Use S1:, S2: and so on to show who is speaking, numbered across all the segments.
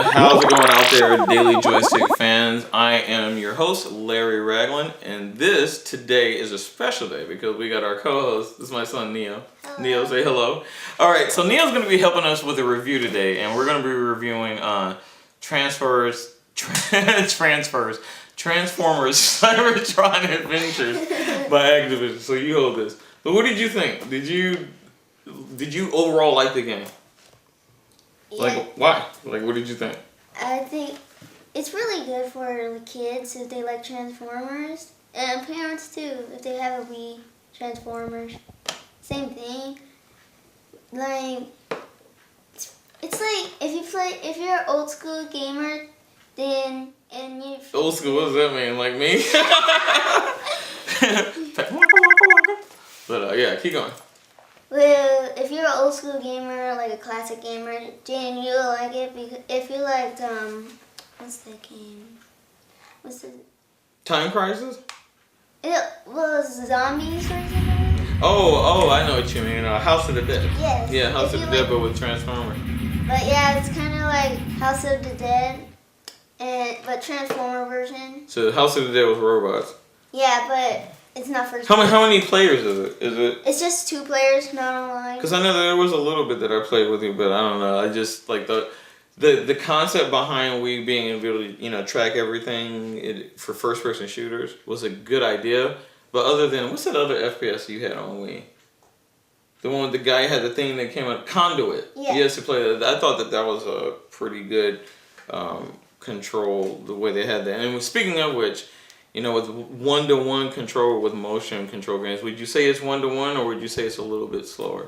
S1: How's it going out there, Daily Joystick fans? I am your host, Larry Ragland, and this today is a special day because we got our co-host. This is my son, Neo.
S2: Hello.
S1: Neo, say hello. All right, so Neo's going to be helping us with a review today, and we're going to be reviewing Transformers, Cybertron Adventures by Activision. So you hold this. But what did you think? Did you overall like the game?
S2: Yeah.
S1: Like, why? Like, what did you think?
S2: I think it's really good for the kids if they like Transformers, and parents too if they have a Wii Transformers. Same thing. Like, it's like if you're an old school gamer, then and you
S1: Old school, what does that mean? Like me? But yeah, keep going.
S2: Well, if you're an old school gamer, like a classic gamer, then you'll like it because if you liked what's that game? What's the
S1: Time Crisis?
S2: It was zombies or something.
S1: Oh, I know what you mean. House of the Dead.
S2: Yes.
S1: Yeah, House of
S2: If
S1: the
S2: you
S1: Dead, but with Transformers.
S2: But yeah, it's kind of like House of the Dead, but Transformer version.
S1: So House of the Dead was robots.
S2: Yeah, but it's not first.
S1: How many players is it?
S2: It's just 2 players, not online.
S1: Because I know there was a little bit that I played with you, but I don't know. I just like the concept behind we being able to track everything for first person shooters was a good idea. But other than what's that other FPS you had on Wii? The one with the guy had the thing that came out, Conduit.
S2: Yeah.
S1: Yes, to play that. I thought that was a pretty good control the way they had that. And speaking of which, with 1-to-1 control with motion control games, would you say it's 1-to-1 or would you say it's a little bit slower?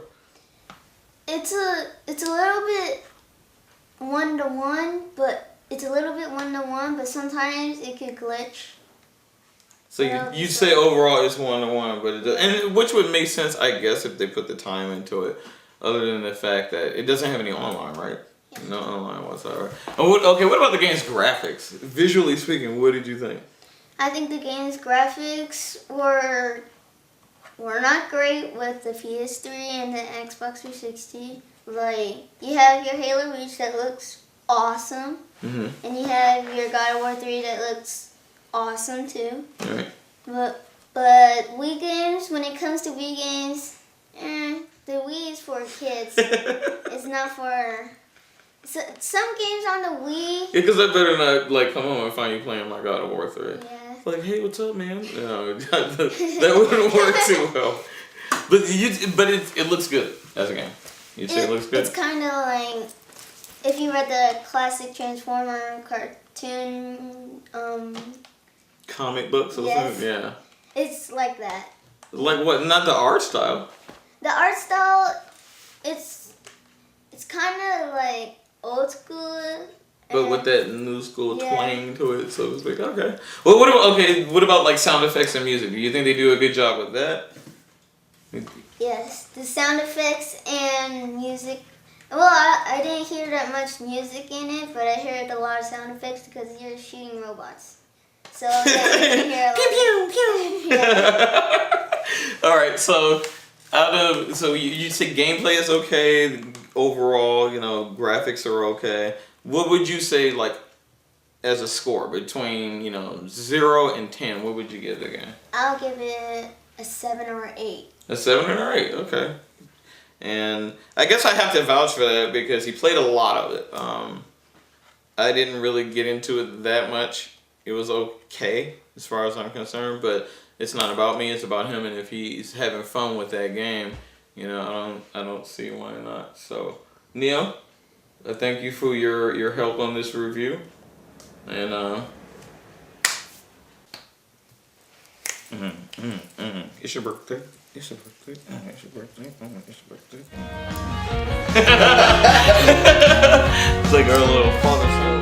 S2: It's a little bit 1-to-1, but it's a little bit 1-to-1, but sometimes it could glitch.
S1: So you say overall it's 1-to-1, but which would make sense, I guess, if they put the time into it. Other than the fact that it doesn't have any online, right?
S2: Yeah.
S1: No online whatsoever. And what about the game's graphics? Visually speaking, what did you think?
S2: I think the game's graphics were not great with the PS3 and the Xbox 360. Like, you have your Halo Reach that looks awesome, and you have your God of War 3 that looks awesome too.
S1: Right.
S2: But Wii games, when it comes to Wii games, the Wii is for kids. It's not for... some games on the Wii...
S1: Yeah, because I better not, come home and find you playing my God of War 3.
S2: Yeah.
S1: Like, hey, what's up, man? No, that wouldn't work too well. But it looks good as a game. You say it looks good?
S2: It's kind of like if you read the classic Transformer cartoon.
S1: Comic books or
S2: Yes.
S1: something? Yeah.
S2: It's like that.
S1: Like what? Not the art style.
S2: The art style, it's kind of like old school.
S1: But with that new school
S2: Yeah.
S1: twang to it, so to speak. Okay. Well, what about like sound effects and music? Do you think they do a good job with that?
S2: Yes, the sound effects and music. Well, I didn't hear that much music in it, but I heard a lot of sound effects because you're shooting robots. So yeah, you can hear a lot.
S1: Pew pew pew.
S2: Yeah.
S1: All right. So you say gameplay is okay. Overall, graphics are okay. What would you say as a score between 0 and 10? What would you give the game?
S2: I'll give it a 7 or 8.
S1: A 7 or 8, okay. And I guess I have to vouch for that because he played a lot of it. I didn't really get into it that much. It was okay as far as I'm concerned, but it's not about me. It's about him, and if he's having fun with that game, I don't see why not. So, Neo, I thank you for your help on this review, and it's your birthday. It's your birthday. It's your birthday. It's your birthday. It's like our little father son.